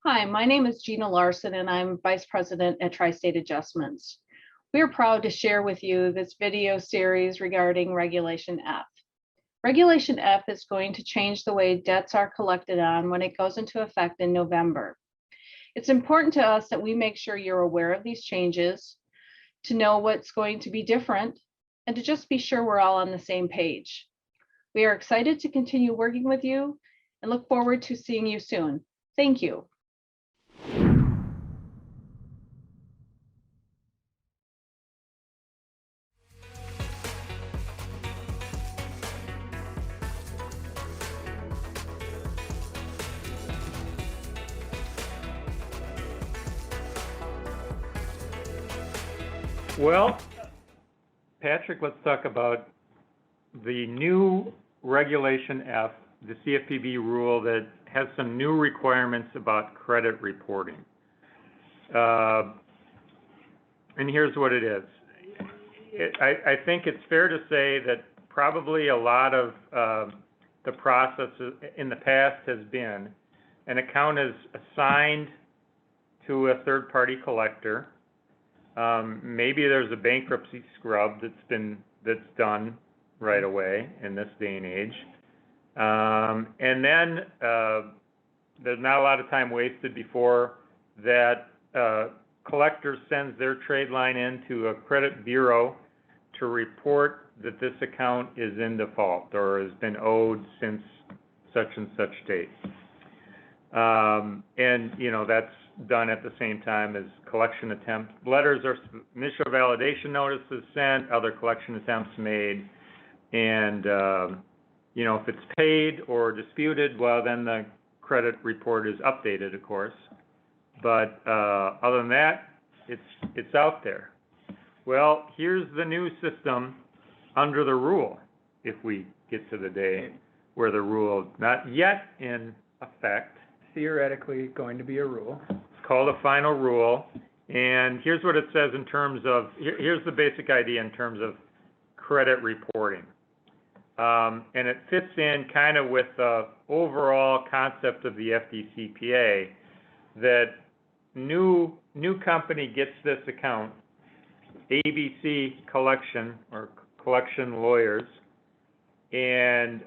Hi, my name is Gina Larson, and I'm Vice President at Tri-State Adjustments. We are proud to share with you this video series regarding Regulation F. Regulation F is going to change the way debts are collected on when it goes into effect in November. It's important to us that we make sure you're aware of these changes, to know what's going to be different, and to just be sure we're all on the same page. We are excited to continue working with you and look forward to seeing you soon. Thank you. Well, Patrick, let's talk about the new Regulation F, the CFPB rule that has some new requirements about credit reporting. And here's what it is. I think it's fair to say that probably a lot of the process in the past has been an account is assigned to a third-party collector. Maybe there's a bankruptcy scrub that's done right away in this day and age. And then there's not a lot of time wasted before that collector sends their trade line into a credit bureau to report that this account is in default or has been owed since such and such date. And, you know, that's done at the same time as collection attempts. Letters or initial validation notices sent, other collection attempts made, and, you know, if it's paid or disputed, well, then the credit report is updated, of course. But other than that, it's out there. Well, here's the new system under the rule, if we get to the day where the rule is not yet in effect. Theoretically going to be a rule. It's called a final rule, and here's what it says in terms of, here's the basic idea in terms of credit reporting. And it fits in kind of with the overall concept of the FDCPA, that new company gets this account, ABC Collection or Collection Lawyers, and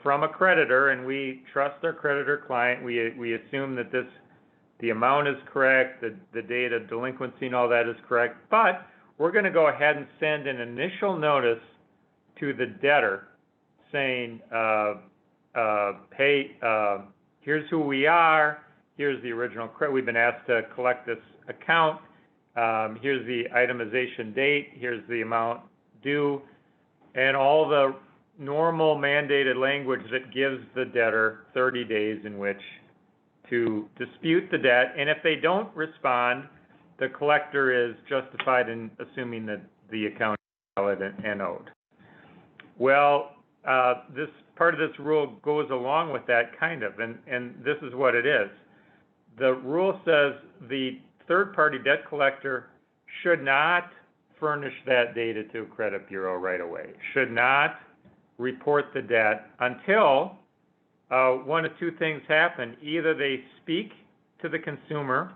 from a creditor, and we trust our creditor client. We assume that the amount is correct, the date of delinquency and all that is correct, but we're going to go ahead and send an initial notice to the debtor saying, hey, here's who we are, here's the original credit, we've been asked to collect this account, here's the itemization date, here's the amount due, and all the normal mandated language that gives the debtor 30 days in which to dispute the debt. And if they don't respond, the collector is justified in assuming that the account is valid and owed. Well, this part of this rule goes along with that kind of, and this is what it is. The rule says the third-party debt collector should not furnish that data to a credit bureau right away, should not report the debt until one of two things happen. Either they speak to the consumer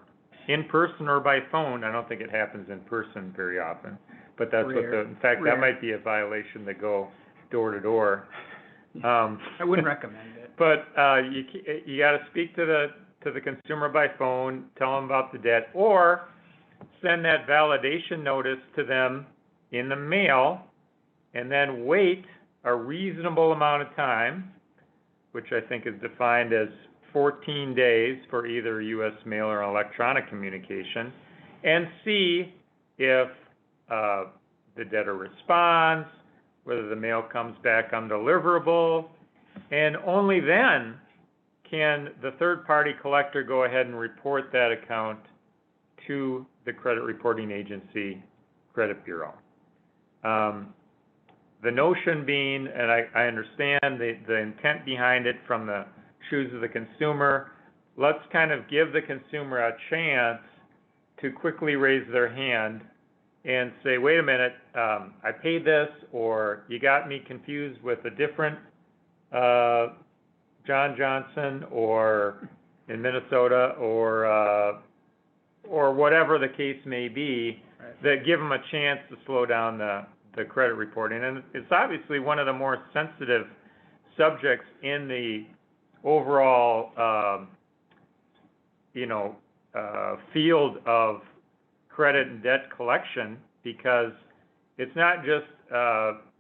in person or by phone. I don't think it happens in person very often, but that's Rare. in fact, that might be a violation to go door to door. I wouldn't recommend it. But you got to speak to the consumer by phone, tell them about the debt, or send that validation notice to them in the mail, and then wait a reasonable amount of time, which I think is defined as 14 days for either U.S. mail or electronic communication, and see if the debtor responds, whether the mail comes back undeliverable, and only then can the third-party collector go ahead and report that account to the credit reporting agency, credit bureau. The notion being, and I understand the intent behind it from the shoes of the consumer, let's kind of give the consumer a chance to quickly raise their hand and say, wait a minute, I paid this, or you got me confused with a different John Johnson, or in Minnesota or whatever the case may be, Right. that give them a chance to slow down the credit reporting. And it's obviously one of the more sensitive subjects in the overall, field of credit and debt collection, because it's not just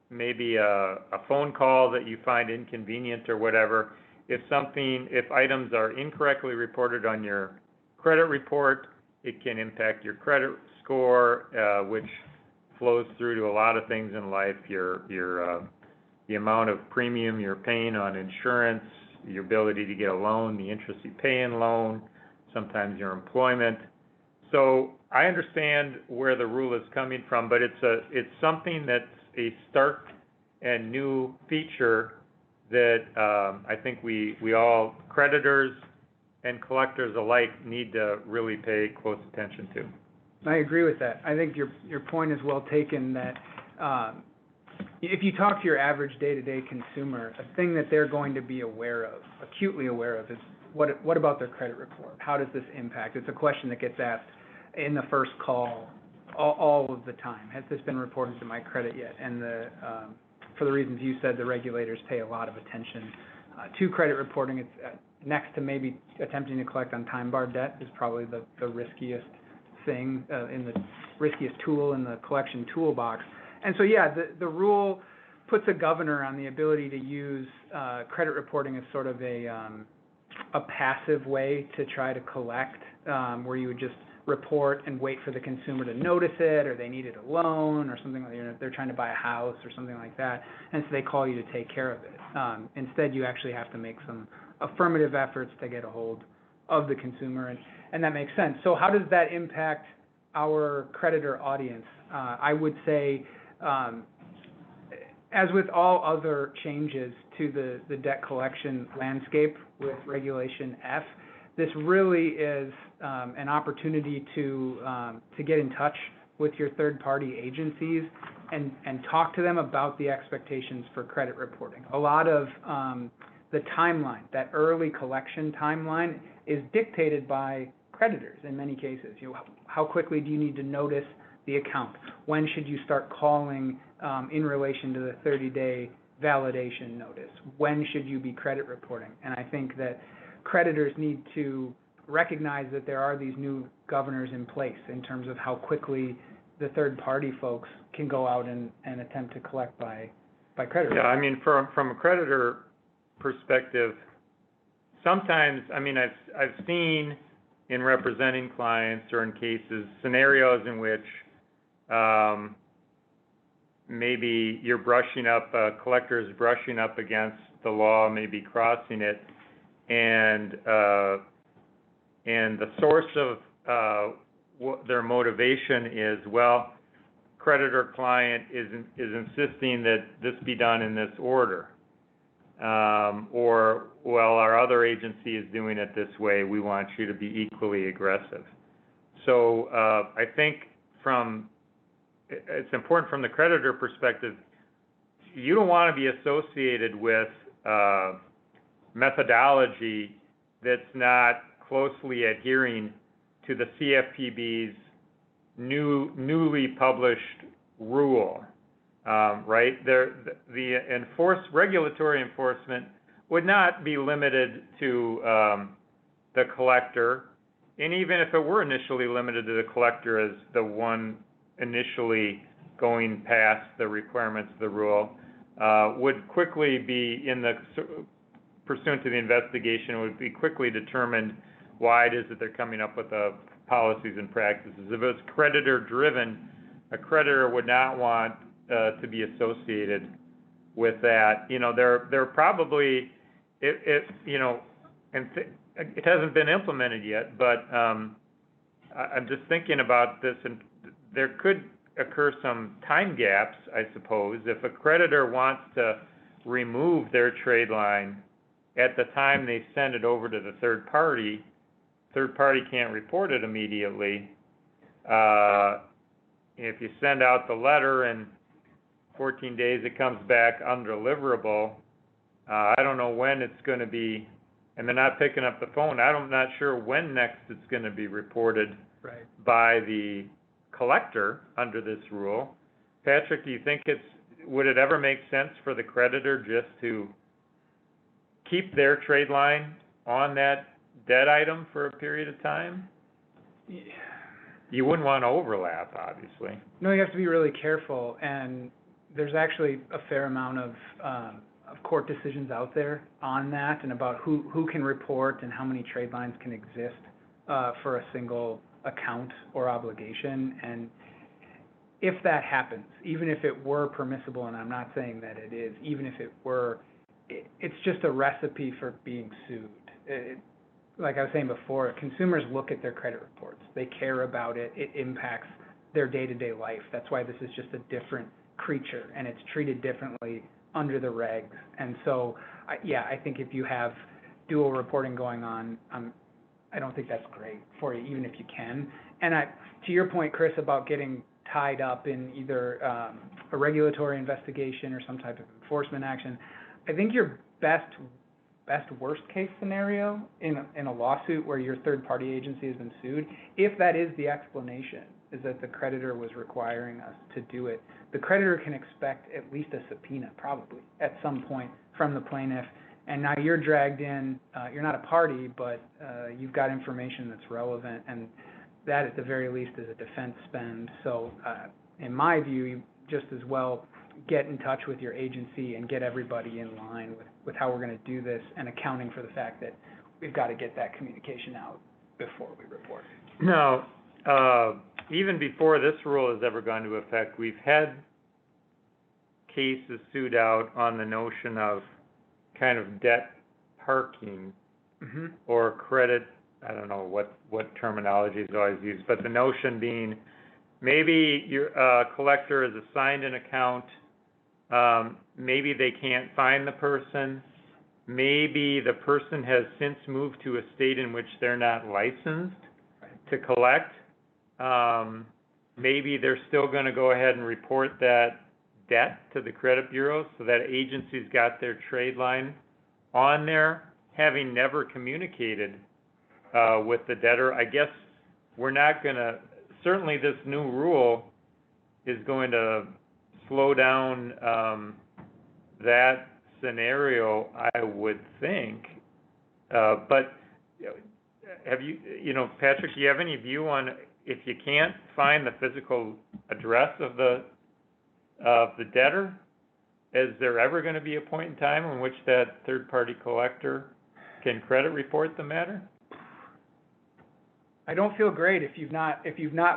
maybe a phone call that you find inconvenient or whatever. If items are incorrectly reported on your credit report, it can impact your credit score, which flows through to a lot of things in life. The amount of premium you're paying on insurance, your ability to get a loan, the interest you pay in loan, sometimes your employment. So I understand where the rule is coming from, but it's something that's a stark and new feature that I think we all, creditors and collectors alike, need to really pay close attention to. I agree with that. I think your point is well taken, that if you talk to your average day-to-day consumer, a thing that they're going to be aware of, acutely aware of, is what about their credit report? How does this impact? It's a question that gets asked in the first call all of the time. Has this been reported to my credit yet? And for the reasons you said, the regulators pay a lot of attention to credit reporting. It's next to maybe attempting to collect on time-barred debt is probably the riskiest thing, in the riskiest tool in the collection toolbox. And so, yeah, the rule puts a governor on the ability to use credit reporting as sort of a passive way to try to collect, where you would just report and wait for the consumer to notice it, or they needed a loan or something like that. They're trying to buy a house or something like that, and so they call you to take care of it. Instead, you actually have to make some affirmative efforts to get a hold of the consumer, and that makes sense. So how does that impact our creditor audience? I would say, as with all other changes to the debt collection landscape with Regulation F, this really is an opportunity to get in touch with your third-party agencies and talk to them about the expectations for credit reporting. A lot of the timeline, that early collection timeline, is dictated by creditors in many cases. How quickly do you need to notice the account? When should you start calling in relation to the 30-day validation notice? When should you be credit reporting? And I think that creditors need to recognize that there are these new governors in place in terms of how quickly the third-party folks can go out and attempt to collect by credit. Yeah, I mean, from a creditor perspective, sometimes, I mean, I've seen in representing clients or in cases, scenarios in which maybe you're brushing up, a collector is brushing up against the law, maybe crossing it, and the source of what their motivation is, well, creditor client is insisting that this be done in this order, or, well, our other agency is doing it this way, we want you to be equally aggressive. So I think it's important from the creditor perspective, you don't want to be associated with methodology that's not closely adhering to the CFPB's newly published rule, right? The regulatory enforcement would not be limited to the collector, and even if it were initially limited to the collector as the one initially going past the requirements of the rule, would quickly be pursuant to the investigation, would be quickly determined why it is that they're coming up with the policies and practices. If it was creditor-driven, a creditor would not want to be associated with that. They're probably, it hasn't been implemented yet, but I'm just thinking about this, and there could occur some time gaps, I suppose. If a creditor wants to remove their trade line at the time they send it over to the third party can't report it immediately. If you send out the letter and 14 days it comes back undeliverable, I don't know when it's going to be and they're not picking up the phone, I'm not sure when next it's gonna be reported Right. by the collector under this rule. Patrick, do you think would it ever make sense for the creditor just to keep their trade line on that debt item for a period of time? Yeah. You wouldn't want to overlap, obviously. No, you have to be really careful, and there's actually a fair amount of court decisions out there on that, and about who can report and how many trade lines can exist for a single account or obligation. And if that happens, even if it were permissible, and I'm not saying that it is, even if it were, it's just a recipe for being sued. Like I was saying before, consumers look at their credit reports. They care about it. It impacts their day-to-day life. That's why this is just a different creature, and it's treated differently under the regs. And so, I think if you have dual reporting going on, I don't think that's great for you, even if you can. And to your point, Chris, about getting tied up in either a regulatory investigation or some type of enforcement action, I think your best worst case scenario in a lawsuit where your third party agency has been sued, if that is the explanation, is that the creditor was requiring us to do it, the creditor can expect at least a subpoena probably at some point from the plaintiff. And now you're dragged in, you're not a party, but you've got information that's relevant, and that at the very least is a defense spend. So in my view, you just as well get in touch with your agency and get everybody in line with how we're going to do this, and accounting for the fact that we've got to get that communication out before we report. Now, even before this rule has ever gone into effect, we've had cases sued out on the notion of kind of debt parking or credit, I don't know what terminology is always used, but the notion being maybe your collector is assigned an account, maybe they can't find the person, maybe the person has since moved to a state in which they're not licensed to collect, maybe they're still going to go ahead and report that debt to the credit bureau, so that agency's got their trade line on there, having never communicated with the debtor. I guess we're not going to, certainly this new rule is going to slow down that scenario, I would think. But have you know, Patrick, do you have any view on if you can't find the physical address of the debtor, is there ever going to be a point in time in which that third-party collector can credit report the matter? I don't feel great if you've not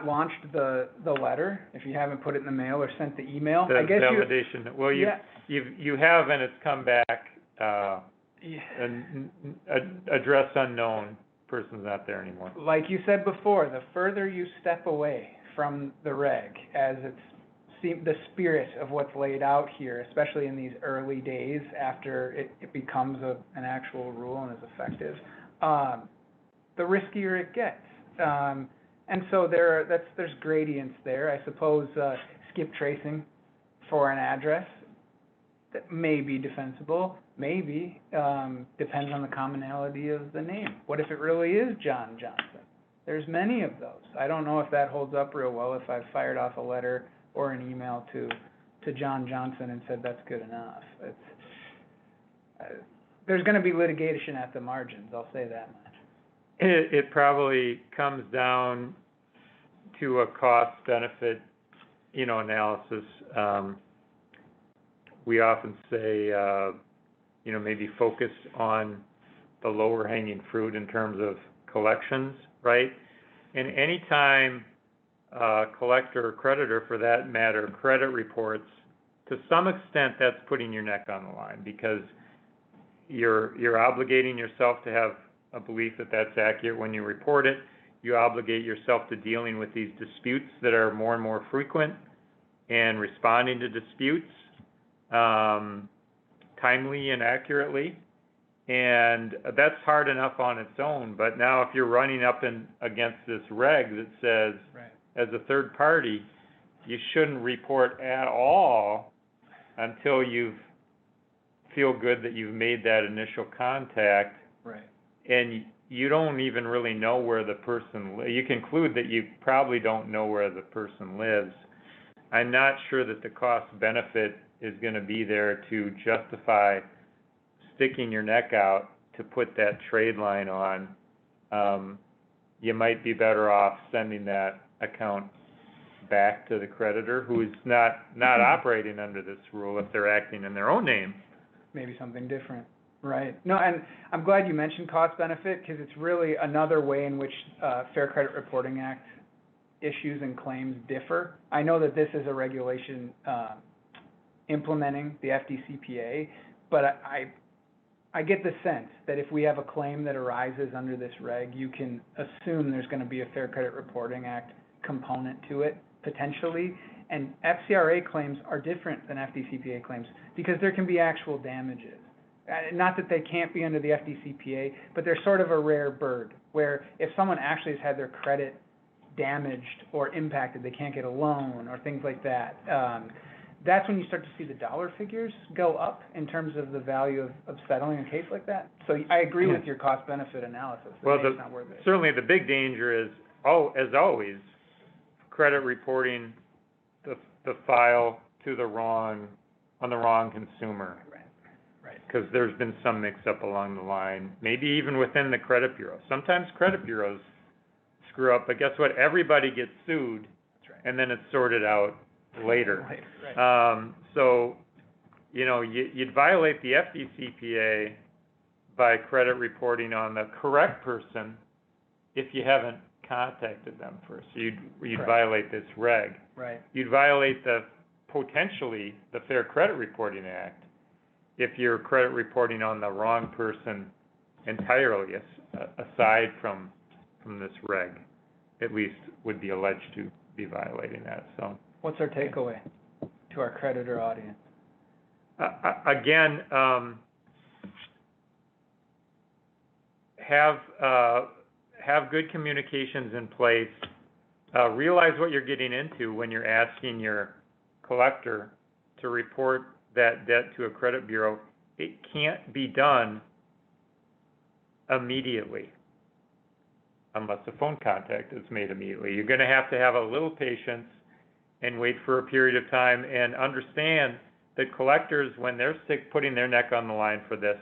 launched the letter, if you haven't put it in the mail or sent the email. The I guess validation. Well, you have, and it's come back. An address unknown. Person's not there anymore. Like you said before, the further you step away from the reg, as it's the spirit of what's laid out here, especially in these early days after it becomes an actual rule and is effective, the riskier it gets. And so there's gradients there. I suppose skip tracing for an address that may be defensible, maybe, depends on the commonality of the name. What if it really is John Johnson? There's many of those. I don't know if that holds up real well if I've fired off a letter or an email to John Johnson and said that's good enough. There's going to be litigation at the margins, I'll say that much. It probably comes down to a cost-benefit, analysis. We often say, maybe focus on the lower-hanging fruit in terms of collections, right? And anytime collector or creditor, for that matter, credit reports, to some extent, that's putting your neck on the line, because you're obligating yourself to have a belief that that's accurate when you report it. You obligate yourself to dealing with these disputes that are more and more frequent and responding to disputes timely and accurately. And that's hard enough on its own. But now if you're running up against this reg that says, as a third party, you shouldn't report at all until you feel good that you've made that initial contact. Right. and you don't even really know where the person, you conclude that you probably don't know where the person lives. I'm not sure that the cost benefit is gonna be there to justify sticking your neck out to put that trade line on. You might be better off sending that account back to the creditor who is not operating under this rule if they're acting in their own name. Maybe something different, right? No, and I'm glad you mentioned cost benefit, because it's really another way in which Fair Credit Reporting Act issues and claims differ. I know that this is a regulation implementing the FDCPA, but I get the sense that if we have a claim that arises under this reg, you can assume there's going to be a Fair Credit Reporting Act component to it, potentially. And FCRA claims are different than FDCPA claims because there can be actual damages. Not that they can't be under the FDCPA, but they're sort of a rare bird, where if someone actually has had their credit damaged or impacted, they can't get a loan or things like that. That's when you start to see the dollar figures go up in terms of the value of settling a case like that. So I agree with your cost-benefit analysis. Well, It's not worth it. certainly the big danger is, as always, credit reporting the file to on the wrong consumer. Right. Because there's been some mix-up along the line, maybe even within the credit bureau. Sometimes credit bureaus screw up, but guess what? Everybody gets sued, That's right. and then it's sorted out later. Right. So, you know, you'd violate the FDCPA by credit reporting on the correct person if you haven't contacted them first. You'd Correct. violate this reg. Right. You'd violate potentially the Fair Credit Reporting Act if you're credit reporting on the wrong person entirely, aside from this reg, at least would be alleged to be violating that, so. What's our takeaway to our creditor audience? Again, have good communications in place. Realize what you're getting into when you're asking your collector to report that debt to a credit bureau. It can't be done immediately unless a phone contact is made immediately. You're gonna have to have a little patience and wait for a period of time, and understand that collectors, when they're putting their neck on the line for this,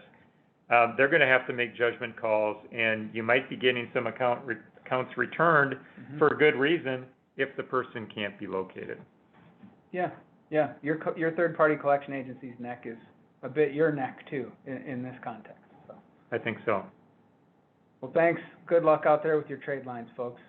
they're gonna have to make judgment calls, and you might be getting some accounts returned for a good reason if the person can't be located. Yeah. Your third-party collection agency's neck is a bit your neck too, in this context, so. I think so. Well, thanks. Good luck out there with your trade lines, folks.